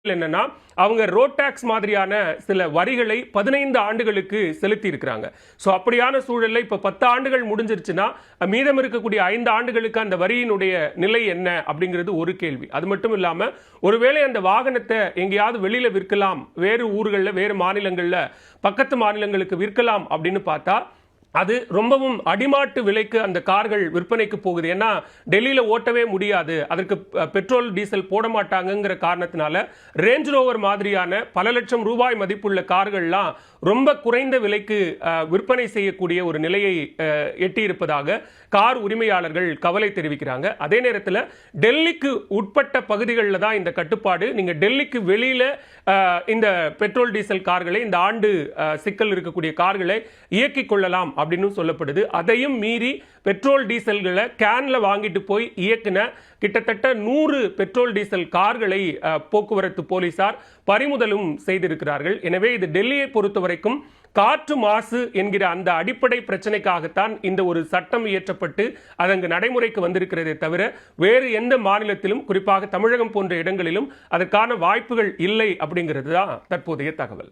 என்னன்னா அவங்க road tax மாதிரியான சில வரிகளை 15 ஆண்டுகளுக்கு செலுத்தி இருக்கிறாங்க. ஸோ அப்படியான சூழல்ல இப்ப 10 ஆண்டுகள் முடிஞ்சிருச்சுன்னா மீதம் இருக்கக்கூடிய 5 ஆண்டுகளுக்கு அந்த வரியினுடைய நிலை என்ன அப்படிங்கிறது ஒரு கேள்வி. அது மட்டும் இல்லாம ஒருவேளை அந்த வாகனத்தை எங்கேயாவது வெளியில விற்கலாம், வேறு ஊர்களில் வேறு மாநிலங்களில் பக்கத்து மாநிலங்களுக்கு விற்கலாம் அப்படின்னு பார்த்தா அது ரொம்பவும் அடிமாட்டு விலைக்கு அந்த கார்கள் விற்பனைக்கு போகுது. ஏன்னா டெல்லியில ஓட்டவே முடியாது, அதற்கு பெட்ரோல் டீசல் போட மாட்டாங்கிற காரணத்தினால ரேஞ்ச் ரோவர் மாதிரியான பல லட்சம் ரூபாய் மதிப்புள்ள கார்கள்லாம் ரொம்ப குறைந்த விலைக்கு விற்பனை செய்யக்கூடிய ஒரு நிலையை எட்டியிருப்பதாக கார் உரிமையாளர்கள் கவலை தெரிவிக்கிறாங்க. அதே நேரத்தில் டெல்லிக்கு உட்பட்ட பகுதிகளில் தான் இந்த கட்டுப்பாடு. நீங்க டெல்லிக்கு வெளியில இந்த பெட்ரோல் டீசல் கார்களை, இந்த ஆண்டு சிக்கல் இருக்கக்கூடிய கார்களை இயக்கிக் கொள்ளலாம் அப்படின்னு சொல்லப்படுது. அதையும் மீறி பெட்ரோல் டீசல்களை கேன்ல வாங்கிட்டு போய் இயக்கின கிட்டத்தட்ட 100 பெட்ரோல் டீசல் கார்களை போக்குவரத்து போலீசார் பறிமுதலும் செய்திருக்கிறார்கள். எனவே இது டெல்லியை பொறுத்தவரைக்கும் காற்று மாசு என்கிற அந்த அடிப்படை பிரச்சனைக்காகத்தான் இந்த ஒரு சட்டம் இயற்றப்பட்டு அது அங்கு நடைமுறைக்கு வந்திருக்கிறதே தவிர வேறு எந்த மாநிலத்திலும், குறிப்பாக தமிழகம் போன்ற இடங்களிலும் அதற்கான வாய்ப்புகள் இல்லை அப்படிங்கிறது தான் தற்போதைய தகவல்.